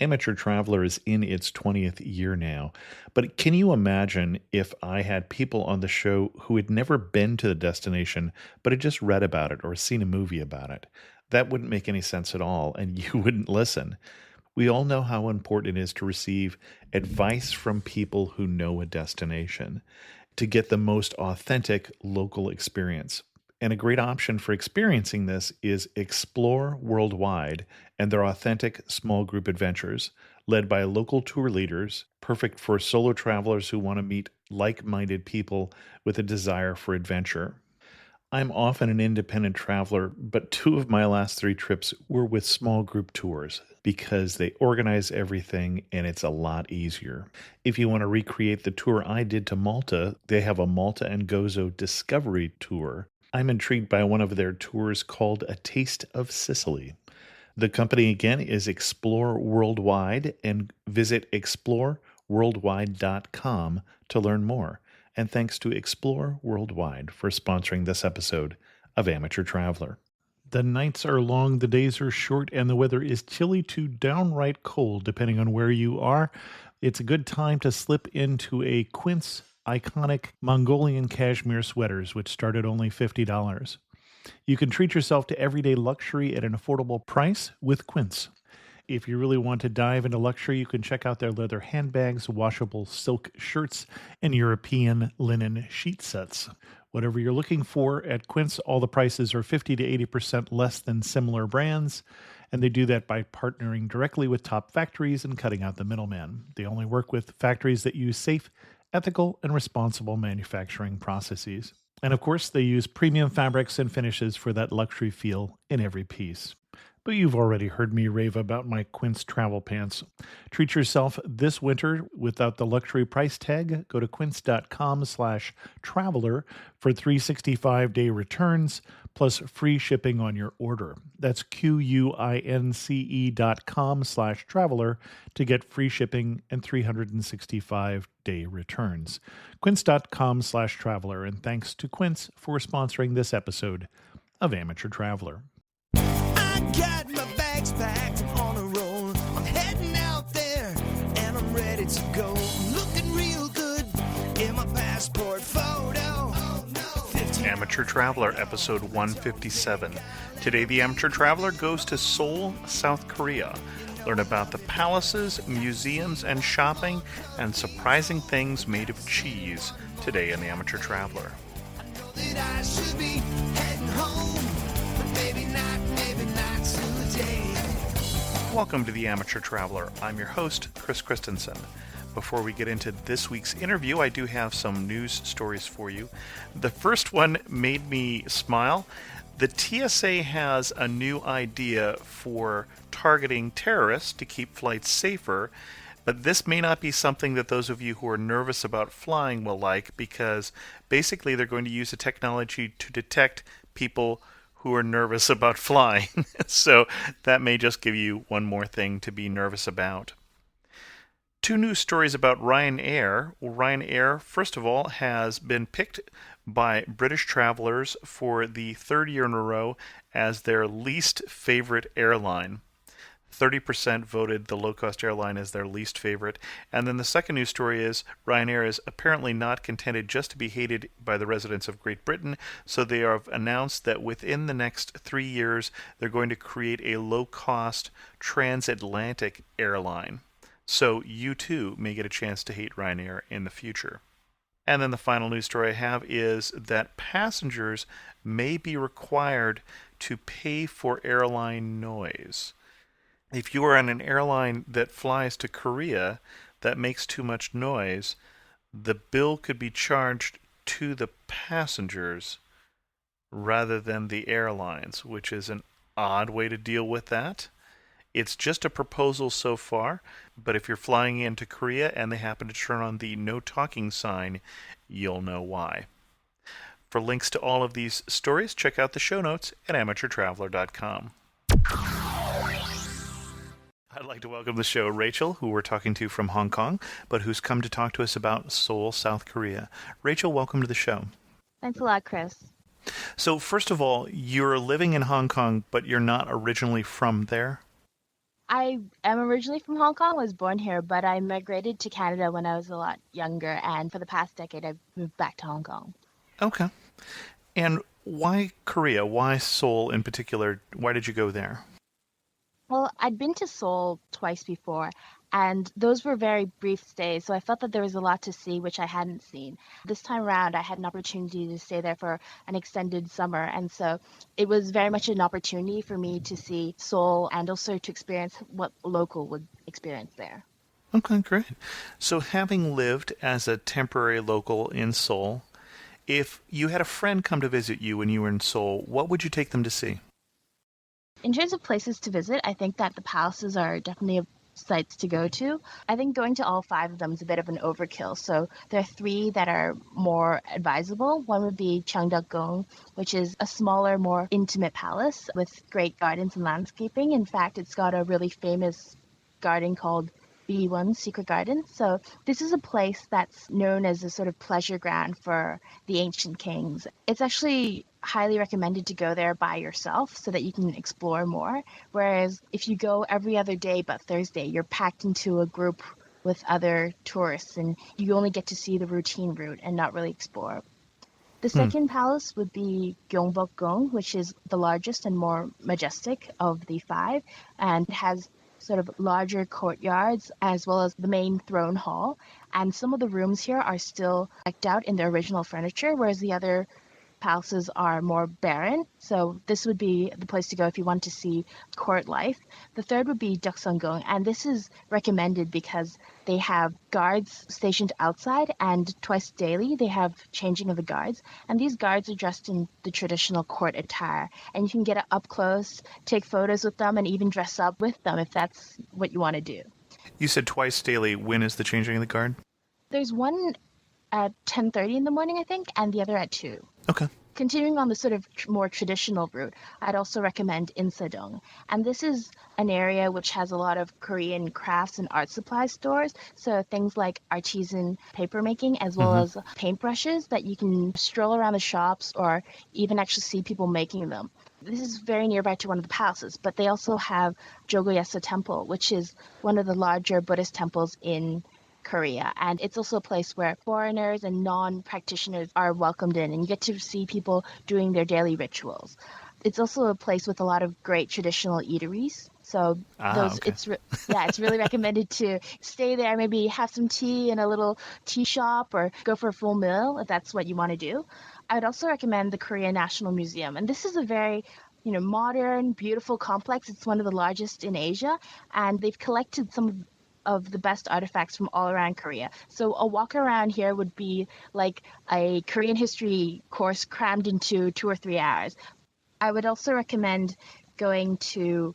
Amateur Traveler is in its 20th year now, but can you imagine if I had people on the show who had never been to the destination, but had just read about it or seen a movie about it? That wouldn't make any sense at all, and you wouldn't listen. We all know how important it is to receive advice from people who know a destination to get the most authentic local experience. And a great option for experiencing this is Explore Worldwide and their authentic small group adventures, led by local tour leaders, perfect for solo travelers who want to meet like minded people with a desire for adventure. I'm often an independent traveler, but two of my last three trips were with small group tours because they organize everything and it's a lot easier. If you want to recreate the tour I did to Malta, they have a Malta and Gozo Discovery Tour. I'm intrigued by one of their tours called A Taste of Sicily. The company again is Explore Worldwide, and visit exploreworldwide.com to learn more. And thanks to Explore Worldwide for sponsoring this episode of Amateur Traveler. The nights are long, the days are short, and the weather is chilly to downright cold, depending on where you are. It's a good time to slip into a Quince iconic Mongolian cashmere sweaters, which start at only $50. You can treat yourself to everyday luxury at an affordable price with Quince. If you really want to dive into luxury, you can check out their leather handbags, washable silk shirts, and European linen sheet sets. Whatever you're looking for at Quince, all the prices are 50 to 80% less than similar brands, and they do that by partnering directly with top factories and cutting out the middleman. They only work with factories that use safe, ethical, and responsible manufacturing processes. And of course, they use premium fabrics and finishes for that luxury feel in every piece. But you've already heard me rave about my Quince travel pants. Treat yourself this winter without the luxury price tag. Go to quince.com/traveler for 365-day returns plus free shipping on your order. That's QUINCE.com/traveler to get free shipping and 365-day returns. Quince.com/traveler. And thanks to Quince for sponsoring this episode of Amateur Traveler. Got my bags packed, I'm on a roll. I'm heading out there and I'm ready to go. I'm looking real good in my passport photo. Oh, no. Amateur Traveler, episode 157. Today, the Amateur Traveler goes to Seoul, South Korea. Learn about the palaces, museums, and shopping, and surprising things made of cheese. Today in the Amateur Traveler. That I should be heading home, but maybe not today. Welcome to the Amateur Traveler. I'm your host, Chris Christensen. Before we get into this week's interview, I do have some news stories for you. The first one made me smile. The TSA has a new idea for targeting terrorists to keep flights safer, but this may not be something that those of you who are nervous about flying will like, because basically they're going to use the technology to detect people who are nervous about flying. So that may just give you one more thing to be nervous about. Two news stories about Ryanair. Well, Ryanair, first of all, has been picked by British travelers for the third year in a row as their least favorite airline. 30% voted the low-cost airline as their least favorite. And then the second news story is Ryanair is apparently not contented just to be hated by the residents of Great Britain, so they have announced that within the next 3 years, they're going to create a low-cost transatlantic airline. So you too may get a chance to hate Ryanair in the future. And then the final news story I have is that passengers may be required to pay for airline noise. If you are on an airline that flies to Korea that makes too much noise, the bill could be charged to the passengers rather than the airlines, which is an odd way to deal with that. It's just a proposal so far, but if you're flying into Korea and they happen to turn on the no talking sign, you'll know why. For links to all of these stories, check out the show notes at amateurtraveler.com. I'd like to welcome to the show Rachel, who we're talking to from Hong Kong, but who's come to talk to us about Seoul, South Korea. Rachel, welcome to the show. Thanks a lot, Chris. So first of all, you're living in Hong Kong, but you're not originally from there? I am originally from Hong Kong, was born here, but I migrated to Canada when I was a lot younger, and for the past decade, I've moved back to Hong Kong. Okay. And why Korea? Why Seoul in particular? Why did you go there? Well, I'd been to Seoul twice before, and those were very brief stays, so I felt that there was a lot to see which I hadn't seen. This time around, I had an opportunity to stay there for an extended summer, and so it was very much an opportunity for me to see Seoul and also to experience what a local would experience there. Okay, great. So, having lived as a temporary local in Seoul, if you had a friend come to visit you when you were in Seoul, what would you take them to see? In terms of places to visit, I think that the palaces are definitely sites to go to. I think going to all five of them is a bit of an overkill. So there are three that are more advisable. One would be Cheongdeok-gong, which is a smaller, more intimate palace with great gardens and landscaping. In fact, it's got a really famous garden called B1 Secret Garden. So this is a place that's known as a sort of pleasure ground for the ancient kings. It's actually highly recommended to go there by yourself so that you can explore more. Whereas if you go every other day but Thursday, you're packed into a group with other tourists and you only get to see the routine route and not really explore. The Hmm. second palace would be Gyeongbokgung, which is the largest and more majestic of the five, and it has sort of larger courtyards as well as the main throne hall. And some of the rooms here are still decked out in the original furniture, whereas the other palaces are more barren. So this would be the place to go if you want to see court life. The third would be Deokseongung, and this is recommended because they have guards stationed outside, and twice daily they have changing of the guards. And these guards are dressed in the traditional court attire, and you can get up close, take photos with them, and even dress up with them if that's what you want to do. You said twice daily. When is the changing of the guard? There's one at 10:30 in the morning, I think, and the other at 2. Okay. Continuing on the sort of more traditional route, I'd also recommend Insadong. And this is an area which has a lot of Korean crafts and art supply stores. So things like artisan papermaking as well as paintbrushes that you can stroll around the shops or even actually see people making them. This is very nearby to one of the palaces, but they also have Jogoyesa Temple, which is one of the larger Buddhist temples in Korea. And it's also a place where foreigners and non-practitioners are welcomed in, and you get to see people doing their daily rituals. It's also a place with a lot of great traditional eateries. So Okay. it's really recommended to stay there, maybe have some tea in a little tea shop or go for a full meal if that's what you want to do. I would also recommend the Korea National Museum. And this is a very modern, beautiful complex. It's one of the largest in Asia, and they've collected some of the best artifacts from all around Korea. So a walk around here would be like a Korean history course crammed into 2 or 3 hours. I would also recommend going to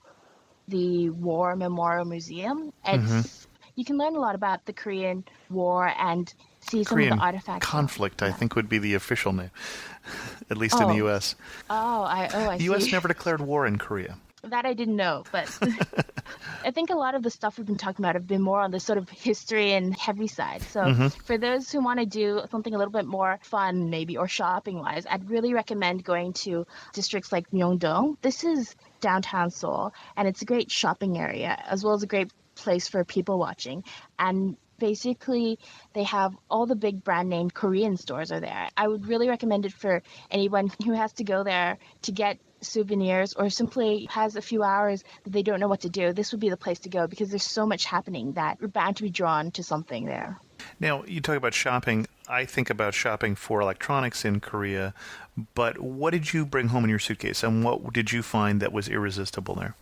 the War Memorial Museum. It's You can learn a lot about the Korean War and see some of the Korean artifacts. conflict, I Yeah. think, would be the official name, at least in the Oh, U.S. I The U.S. see. never declared war in Korea. That I didn't know, but I think a lot of the stuff we've been talking about have been more on the sort of history and heavy side. So for those who want to do something a little bit more fun, maybe, or shopping wise, I'd really recommend going to districts like Myeongdong. This is downtown Seoul, and it's a great shopping area as well as a great place for people watching. And basically, they have all the big brand name Korean stores are there. I would really recommend it for anyone who has to go there to get souvenirs or simply has a few hours that they don't know what to do. This would be the place to go because there's so much happening that you're bound to be drawn to something there. Now, you talk about shopping. I think about shopping for electronics in Korea, but what did you bring home in your suitcase, and what did you find that was irresistible there?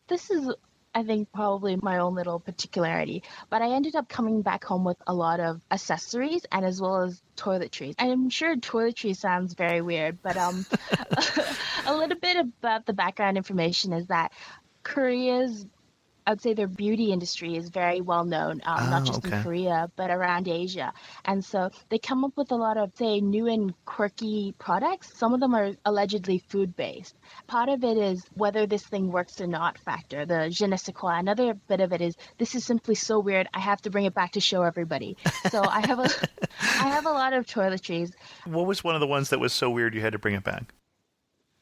This is, I think, probably my own little particularity, but I ended up coming back home with a lot of accessories and as well as toiletries. I'm sure toiletries sounds very weird, but a little bit about the background information is that Korea's I would say their beauty industry is very well known, not just in Okay. Korea, but around Asia. And so they come up with a lot of, say, new and quirky products. Some of them are allegedly food based. Part of it is whether this thing works or not factor, the je ne sais quoi. Another bit of it is this is simply so weird, I have to bring it back to show everybody. So I have a, I have a lot of toiletries. What was one of the ones that was so weird you had to bring it back?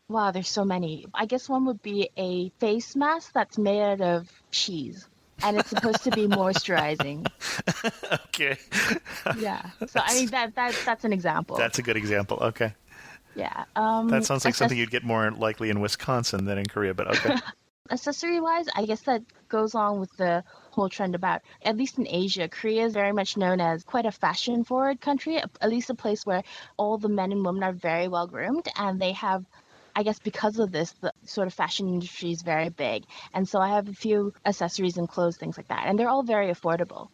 Wow, there's so many. I guess one would be a face mask that's made out of cheese, and it's supposed to be moisturizing. Okay. Yeah. So I mean that's an example. That's a good example. Okay. Yeah. That sounds like something you'd get more likely in Wisconsin than in Korea, but okay. Accessory wise, I guess that goes along with the whole trend about, at least in Asia, Korea is very much known as quite a fashion forward country, at least a place where all the men and women are very well groomed, and they have, I guess because of this, the sort of fashion industry is very big. And so I have a few accessories and clothes, things like that, and they're all very affordable.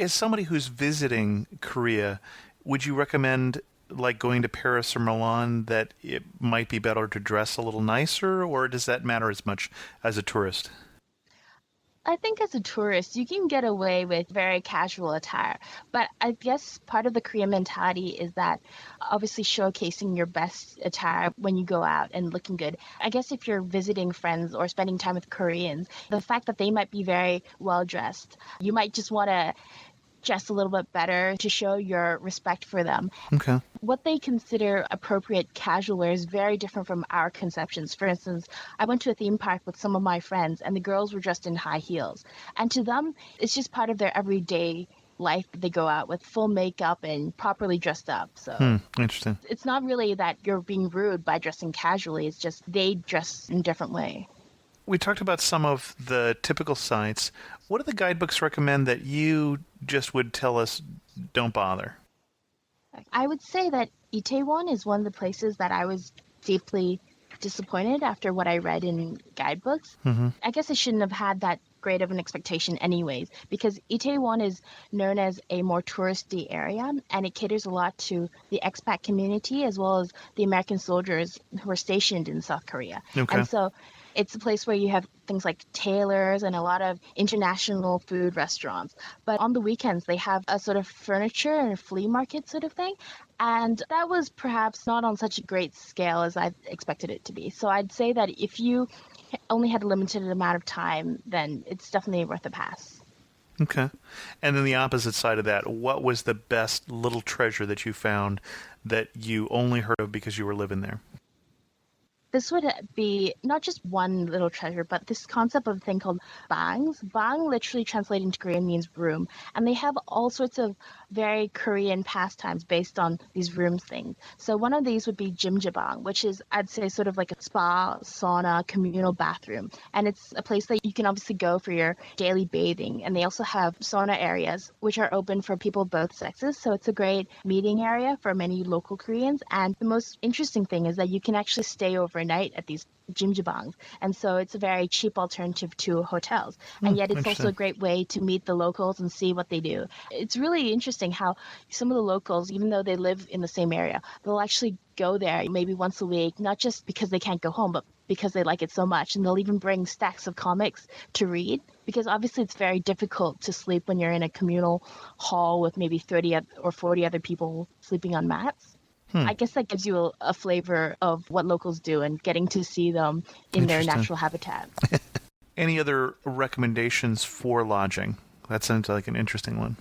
As somebody who's visiting Korea, would you recommend like going to Paris or Milan that it might be better to dress a little nicer, or does that matter as much as a tourist? I think as a tourist, you can get away with very casual attire. But I guess part of the Korean mentality is that obviously showcasing your best attire when you go out and looking good. I guess if you're visiting friends or spending time with Koreans, the fact that they might be very well dressed, you might just want to dress a little bit better to show your respect for them. Okay. What they consider appropriate casual wear is very different from our conceptions. For instance, I went to a theme park with some of my friends and the girls were dressed in high heels. And to them, it's just part of their everyday life. They go out with full makeup and properly dressed up. So Interesting. it's not really that you're being rude by dressing casually. It's just they dress in a different way. We talked about some of the typical sites. What do the guidebooks recommend that you just would tell us don't bother? I would say that Itaewon is one of the places that I was deeply disappointed after what I read in guidebooks. I guess I shouldn't have had that great of an expectation anyways, because Itaewon is known as a more touristy area and it caters a lot to the expat community as well as the American soldiers who are stationed in South Korea. Okay. And so it's a place where you have things like tailors and a lot of international food restaurants. But on the weekends, they have a sort of furniture and a flea market sort of thing. And that was perhaps not on such a great scale as I expected it to be. So I'd say that if you only had a limited amount of time, then it's definitely worth a pass. Okay. And then the opposite side of that, what was the best little treasure that you found that you only heard of because you were living there? This would be not just one little treasure, but this concept of a thing called bangs. Bang literally translated into Korean means room. And they have all sorts of very Korean pastimes based on these room things. So one of these would be jjimjilbang, which is, I'd say, sort of like a spa, sauna, communal bathroom. And it's a place that you can obviously go for your daily bathing. And they also have sauna areas, which are open for people of both sexes. So it's a great meeting area for many local Koreans. And the most interesting thing is that you can actually stay overnight at these jjimjilbangs, and so it's a very cheap alternative to hotels, and yet it's also a great way to meet the locals and see what they do. It's really interesting how some of the locals, even though they live in the same area, they'll actually go there maybe once a week, not just because they can't go home, but because they like it so much, and they'll even bring stacks of comics to read, because obviously it's very difficult to sleep when you're in a communal hall with maybe 30 or 40 other people sleeping on mats. I guess that gives you a flavor of what locals do and getting to see them in their natural habitat. Any other recommendations for lodging? That sounds like an interesting one.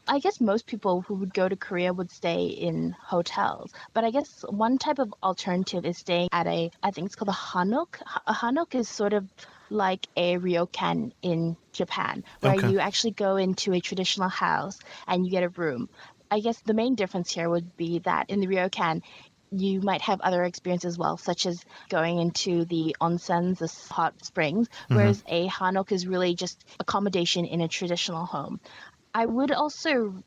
I guess most people who would go to Korea would stay in hotels. But I guess one type of alternative is staying at I think it's called a hanok. A hanok is sort of like a ryokan in Japan, where you actually go into a traditional house and you get a room. I guess the main difference here would be that in the ryokan, you might have other experiences as well, such as going into the onsens, the hot springs, whereas a hanok is really just accommodation in a traditional home. I would also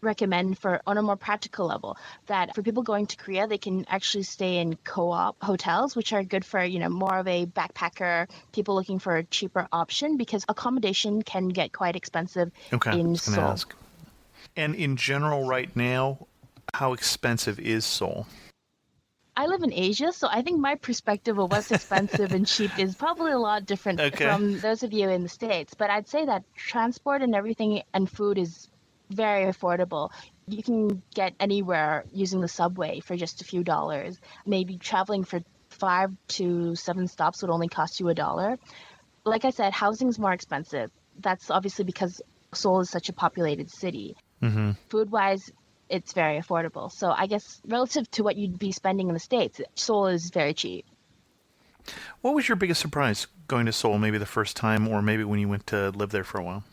recommend on a more practical level that for people going to Korea, they can actually stay in co-op hotels, which are good for, more of a backpacker, people looking for a cheaper option, because accommodation can get quite expensive in Seoul. Ask. And in general, right now, how expensive is Seoul? I live in Asia, so I think my perspective of what's expensive and cheap is probably a lot different from those of you in the States. But I'd say that transport and everything and food is very affordable. You can get anywhere using the subway for just a few dollars. Maybe traveling for 5 to 7 stops would only cost you $1. Like I said, housing is more expensive. That's obviously because Seoul is such a populated city. Food-wise, it's very affordable. So I guess relative to what you'd be spending in the States, Seoul is very cheap. What was your biggest surprise going to Seoul, maybe the first time, or maybe when you went to live there for a while?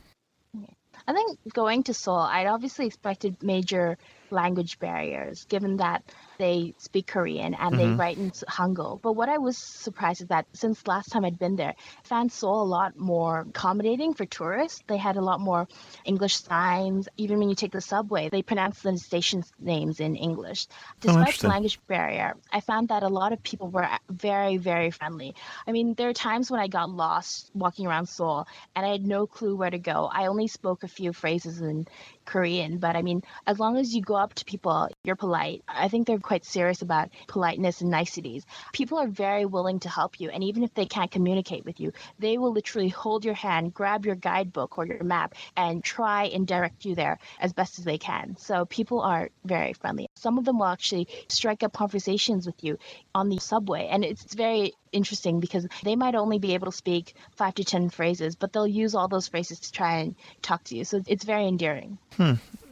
I think going to Seoul, I'd obviously expected major language barriers, given that they speak Korean and they Mm-hmm. write in Hangul. But what I was surprised is that since last time I'd been there, I found Seoul a lot more accommodating for tourists. They had a lot more English signs. Even when you take the subway, they pronounce the station names in English. Oh, Despite the interesting. language barrier, I found that a lot of people were very, very friendly. I mean, there are times when I got lost walking around Seoul and I had no clue where to go. I only spoke a few phrases in Korean, but I mean, as long as you go up to people, you're polite. I think they're quite serious about politeness and niceties. People are very willing to help you, and even if they can't communicate with you, they will literally hold your hand, grab your guidebook or your map, and try and direct you there as best as they can. So people are very friendly. Some of them will actually strike up conversations with you on the subway, and it's very interesting because they might only be able to speak 5 to 10 phrases, but they'll use all those phrases to try and talk to you. So it's very endearing.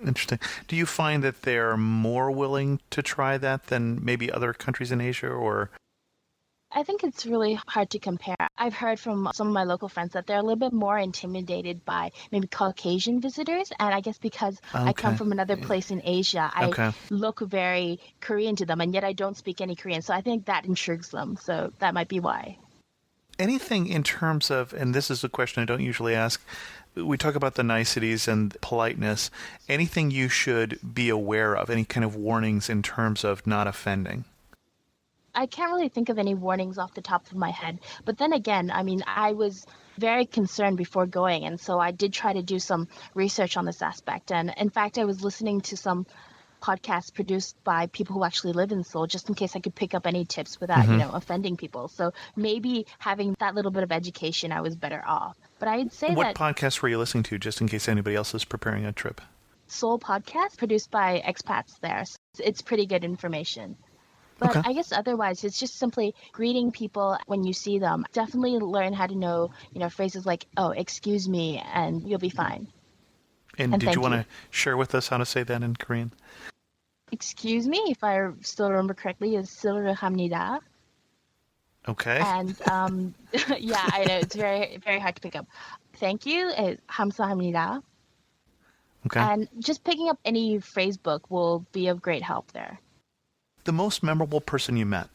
Interesting. Do you find that they're more willing to try that than maybe other countries in Asia, or? I think it's really hard to compare. I've heard from some of my local friends that they're a little bit more intimidated by maybe Caucasian visitors. And I guess because I come Okay. from another place in Asia, I Okay. look very Korean to them, and yet I don't speak any Korean. So I think that intrigues them. So that might be why. Anything in terms of, and this is a question I don't usually ask, we talk about the niceties and politeness. Anything you should be aware of, any kind of warnings in terms of not offending? I can't really think of any warnings off the top of my head. But then again, I mean, I was very concerned before going, and so I did try to do some research on this aspect. And in fact, I was listening to some podcasts produced by people who actually live in Seoul, just in case I could pick up any tips without, Mm-hmm. offending people. So maybe having that little bit of education, I was better off. But I'd say What that podcast were you listening to, just in case anybody else is preparing a trip? Seoul podcast produced by expats there, so it's pretty good information. But Okay. I guess otherwise, it's just simply greeting people when you see them. Definitely learn how to know, phrases like, oh, excuse me, and you'll be fine. And And did you thank want you. to share with us how to say that in Korean? Excuse me, if I still remember correctly, is 실례합니다. Okay. And yeah, I know it's very, very hard to pick up. Thank you is 감사합니다. Okay. And just picking up any phrase book will be of great help there. The most memorable person you met?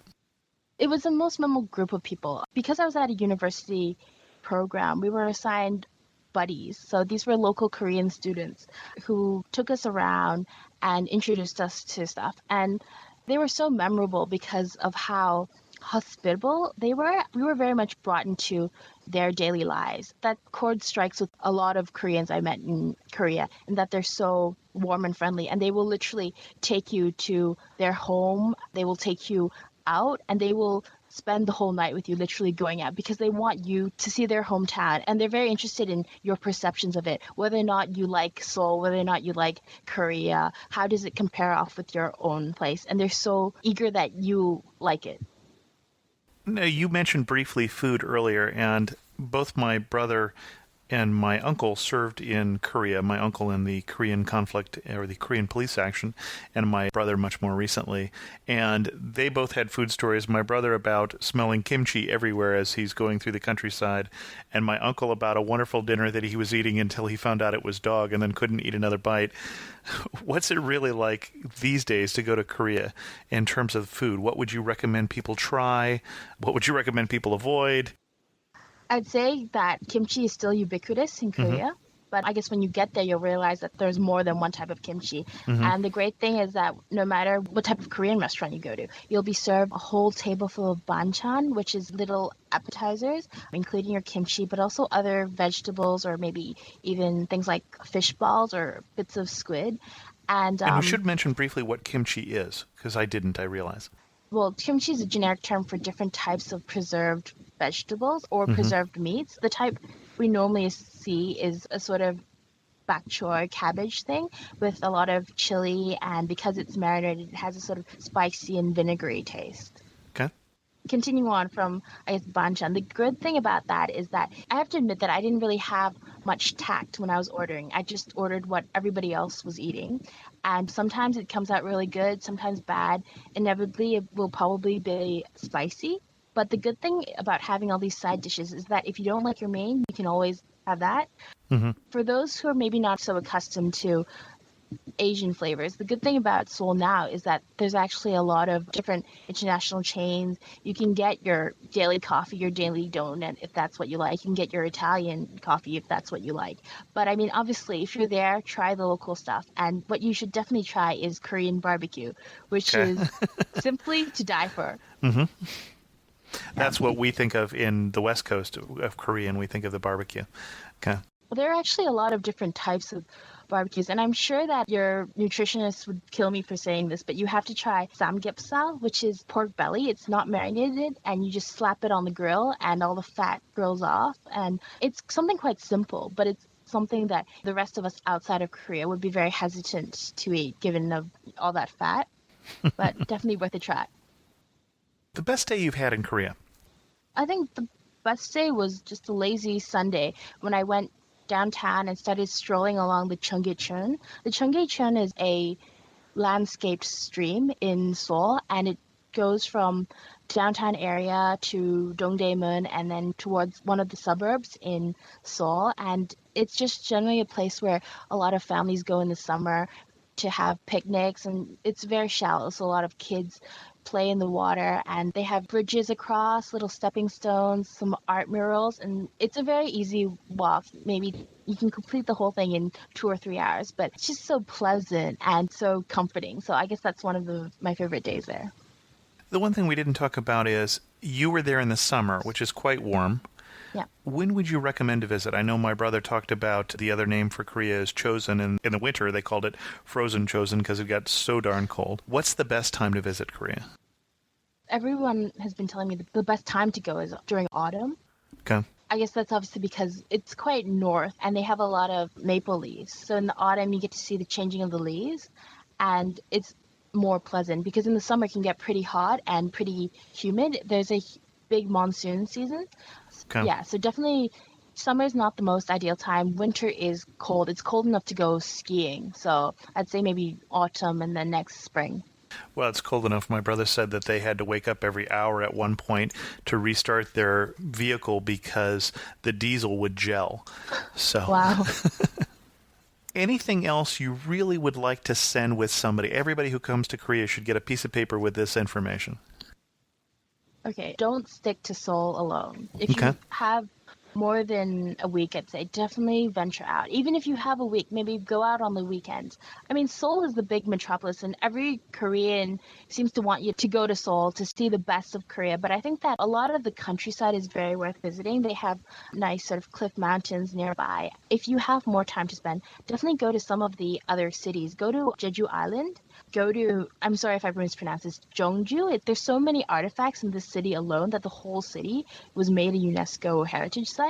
It was the most memorable group of people. Because I was at a university program, we were assigned buddies. So these were local Korean students who took us around and introduced us to stuff. And they were so memorable because of how hospitable they were. We were very much brought into their daily lives. That chord strikes with a lot of Koreans I met in Korea, and that they're so warm and friendly. And they will literally take you to their home. They will take you out, and they will spend the whole night with you, literally going out, because they want you to see their hometown, and they're very interested in your perceptions of it, whether or not you like Seoul, whether or not you like Korea, how does it compare off with your own place, and they're so eager that you like it. No, you mentioned briefly food earlier, and both my brother and my uncle served in Korea. My uncle in the Korean conflict or the Korean police action, and my brother much more recently. And they both had food stories. My brother about smelling kimchi everywhere as he's going through the countryside, and my uncle about a wonderful dinner that he was eating until he found out it was dog and then couldn't eat another bite. What's it really like these days to go to Korea in terms of food? What would you recommend people try? What would you recommend people avoid? I'd say that kimchi is still ubiquitous in Mm-hmm. Korea, but I guess when you get there, you'll realize that there's more than one type of kimchi. Mm-hmm. And the great thing is that no matter what type of Korean restaurant you go to, you'll be served a whole table full of banchan, which is little appetizers, including your kimchi, but also other vegetables or maybe even things like fish balls or bits of squid. And And we should mention briefly what kimchi is, because I realize. well, kimchi is a generic term for different types of preserved vegetables or Mm-hmm. preserved meats. The type we normally see is a sort of bok choy cabbage thing with a lot of chili, and because it's marinated, it has a sort of spicy and vinegary taste. Okay. Continuing on from, I guess, banchan, the good thing about that is that I have to admit that I didn't really have much tact when I was ordering. I just ordered what everybody else was eating. And sometimes it comes out really good, sometimes bad. Inevitably, it will probably be spicy. But the good thing about having all these side dishes is that if you don't like your main, you can always have that. Hmm. For those who are maybe not so accustomed to Asian flavors, the good thing about Seoul now is that there's actually a lot of different international chains. You can get your daily coffee, your daily donut, if that's what you like. You can get your Italian coffee if that's what you like. But I mean, obviously, if you're there, try the local stuff. And what you should definitely try is Korean barbecue, which Okay. is simply to die for. Hmm. Yeah. That's what we think of in the West Coast of Korea, and we think of the barbecue. Okay. There are actually a lot of different types of barbecues, and I'm sure that your nutritionist would kill me for saying this, but you have to try samgyeopsal, which is pork belly. It's not marinated, and you just slap it on the grill, and all the fat grills off. And it's something quite simple, but it's something that the rest of us outside of Korea would be very hesitant to eat, given of all that fat. But definitely worth a try. The best day you've had in Korea? I think the best day was just a lazy Sunday when I went downtown and started strolling along the Cheonggyecheon. The Cheonggyecheon is a landscaped stream in Seoul, and it goes from downtown area to Dongdaemun and then towards one of the suburbs in Seoul. And it's just generally a place where a lot of families go in the summer to have picnics, and it's very shallow, so a lot of kids play in the water, and they have bridges across, little stepping stones, some art murals, and it's a very easy walk. Maybe you can complete the whole thing in 2 or 3 hours, but it's just so pleasant and so comforting. So I guess that's one of my favorite days there. The one thing we didn't talk about is you were there in the summer, which is quite warm. Yeah. When would you recommend to visit? I know my brother talked about the other name for Korea is Chosun, and in the winter they called it Frozen Chosun because it got so darn cold. What's the best time to visit Korea? Everyone has been telling me the best time to go is during autumn. Okay. I guess that's obviously because it's quite north and they have a lot of maple leaves. So in the autumn, you get to see the changing of the leaves, and it's more pleasant because in the summer it can get pretty hot and pretty humid. There's a big monsoon season. Okay. Yeah, so definitely summer is not the most ideal time. Winter is cold. It's cold enough to go skiing. So I'd say maybe autumn and then next spring. Well, it's cold enough. My brother said that they had to wake up every hour at one point to restart their vehicle because the diesel would gel. So, Wow. anything else you really would like to send with somebody? Everybody who comes to Korea should get a piece of paper with this information. Okay, don't stick to Seoul alone. If Okay. you have more than a week, I'd say definitely venture out. Even if you have a week, maybe go out on the weekends. I mean, Seoul is the big metropolis, and every Korean seems to want you to go to Seoul to see the best of Korea. But I think that a lot of the countryside is very worth visiting. They have nice sort of cliff mountains nearby. If you have more time to spend, definitely go to some of the other cities. Go to Jeju Island. Go to, I'm sorry if I mispronounced this, Jeongju. There's so many artifacts in this city alone that the whole city was made a UNESCO heritage site.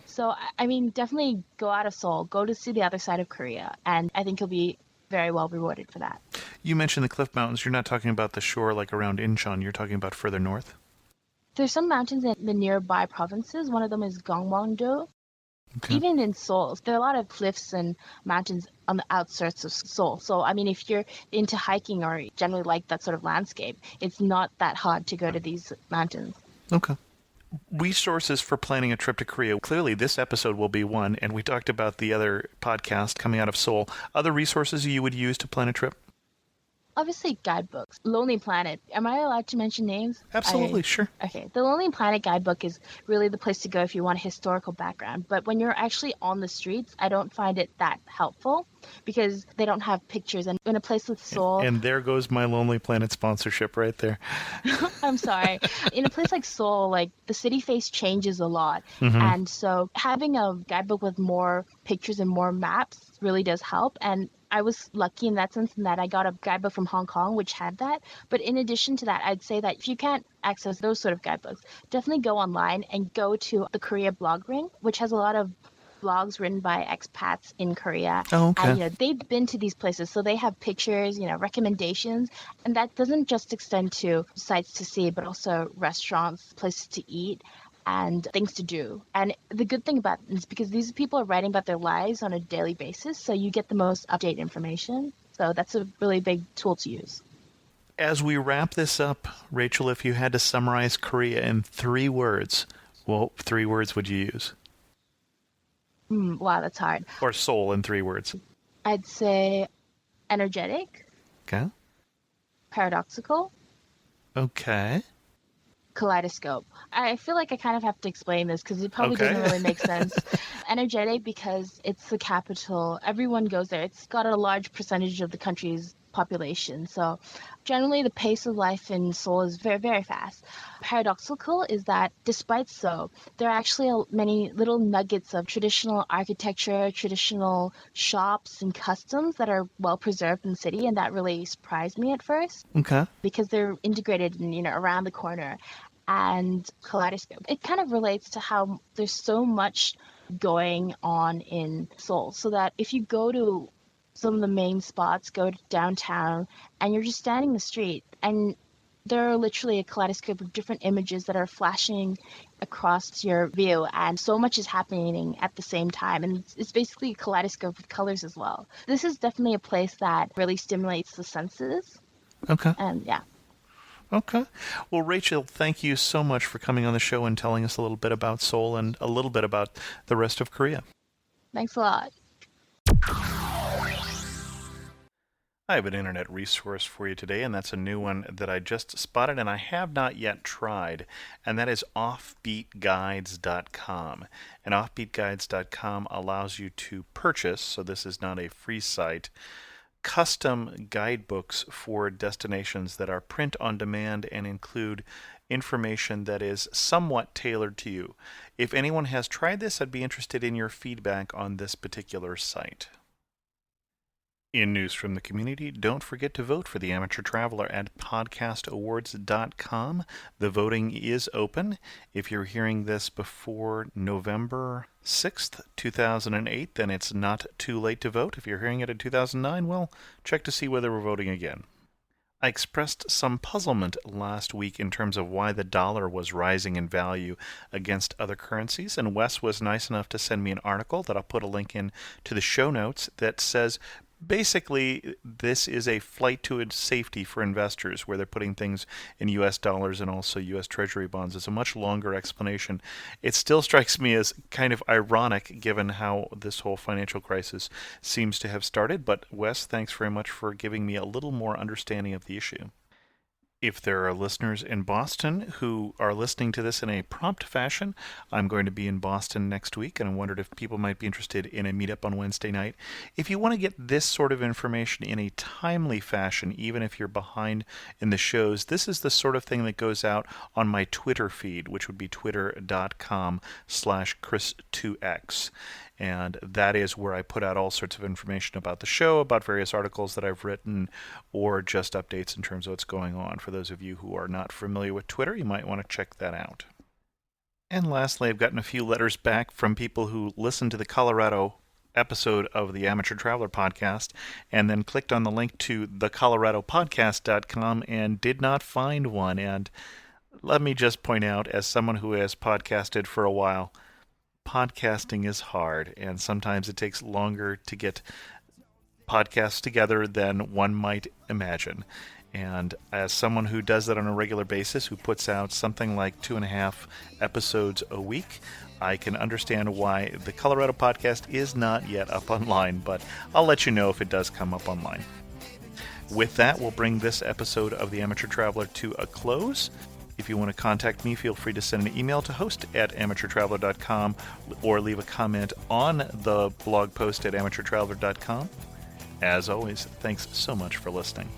So, I mean, definitely go out of Seoul, go to see the other side of Korea, and I think you'll be very well rewarded for that. You mentioned the Cliff Mountains. You're not talking about the shore like around Incheon. You're talking about further north? There's some mountains in the nearby provinces. One of them is Gangwon-do. Okay. Even in Seoul, there are a lot of cliffs and mountains on the outskirts of Seoul. So, I mean, if you're into hiking or generally like that sort of landscape, it's not that hard to go to these mountains. Okay. Resources for planning a trip to Korea. Clearly, this episode will be one, and we talked about the other podcast coming out of Seoul. Other resources you would use to plan a trip? Obviously, guidebooks. Lonely Planet. Am I allowed to mention names? Absolutely, sure. Okay. The Lonely Planet guidebook is really the place to go if you want a historical background. But when you're actually on the streets, I don't find it that helpful because they don't have pictures. And in a place with Seoul... And there goes my Lonely Planet sponsorship right there. I'm sorry. In a place like Seoul, like the city face changes a lot. Mm-hmm. And so having a guidebook with more pictures and more maps really does help. And I was lucky in that sense in that I got a guidebook from Hong Kong, which had that. But in addition to that, I'd say that if you can't access those sort of guidebooks, definitely go online and go to the Korea Blog Ring, which has a lot of blogs written by expats in Korea. Oh, okay. And, they've been to these places, so they have pictures, recommendations. And that doesn't just extend to sites to see, but also restaurants, places to eat, and things to do. And the good thing about it is because these people are writing about their lives on a daily basis, so you get the most updated information. So that's a really big tool to use. As we wrap this up, Rachel, if you had to summarize Korea in 3 words, what 3 words would you use? Wow, that's hard. Or Seoul in 3 words? I'd say energetic, Okay. paradoxical, Okay. kaleidoscope. I feel like I kind of have to explain this because it probably Okay. doesn't really make sense. Energetic because it's the capital. Everyone goes there. It's got a large percentage of the country's population. So generally the pace of life in Seoul is very, very fast. Paradoxical is that despite so, there are actually many little nuggets of traditional architecture, traditional shops and customs that are well preserved in the city, and that really surprised me at first Okay. because they're integrated and around the corner. And kaleidoscope, it kind of relates to how there's so much going on in Seoul, so that if you go to some of the main spots, go to downtown, and you're just standing in the street, and there are literally a kaleidoscope of different images that are flashing across your view, and so much is happening at the same time, and it's basically a kaleidoscope with colors as well. This is definitely a place that really stimulates the senses, Okay. and yeah. Okay. Well, Rachel, thank you so much for coming on the show and telling us a little bit about Seoul and a little bit about the rest of Korea. Thanks a lot. I have an internet resource for you today, and that's a new one that I just spotted and I have not yet tried, and that is offbeatguides.com. And offbeatguides.com allows you to purchase, so this is not a free site, custom guidebooks for destinations that are print on demand and include information that is somewhat tailored to you. If anyone has tried this, I'd be interested in your feedback on this particular site. In news from the community, don't forget to vote for the Amateur Traveler at podcastawards.com. The voting is open. If you're hearing this before November 6th, 2008, then it's not too late to vote. If you're hearing it in 2009, well, check to see whether we're voting again. I expressed some puzzlement last week in terms of why the dollar was rising in value against other currencies, and Wes was nice enough to send me an article that I'll put a link in to the show notes that says basically this is a flight to safety for investors where they're putting things in US dollars and also US Treasury bonds. It's a much longer explanation. It still strikes me as kind of ironic given how this whole financial crisis seems to have started, but Wes, thanks very much for giving me a little more understanding of the issue. If there are listeners in Boston who are listening to this in a prompt fashion, I'm going to be in Boston next week, and I wondered if people might be interested in a meetup on Wednesday night. If you want to get this sort of information in a timely fashion, even if you're behind in the shows, this is the sort of thing that goes out on my Twitter feed, which would be twitter.com/Chris2X. And that is where I put out all sorts of information about the show, about various articles that I've written, or just updates in terms of what's going on. For those of you who are not familiar with Twitter, you might want to check that out. And lastly, I've gotten a few letters back from people who listened to the Colorado episode of the Amateur Traveler podcast and then clicked on the link to thecoloradopodcast.com and did not find one. And let me just point out, as someone who has podcasted for a while, podcasting is hard, and sometimes it takes longer to get podcasts together than one might imagine. And as someone who does that on a regular basis, who puts out something like 2.5 episodes a week, I can understand why the Colorado podcast is not yet up online, but I'll let you know if it does come up online. With that, we'll bring this episode of The Amateur Traveler to a close. If you want to contact me, feel free to send an email to host@amateurtraveler.com or leave a comment on the blog post at amateurtraveler.com. As always, thanks so much for listening.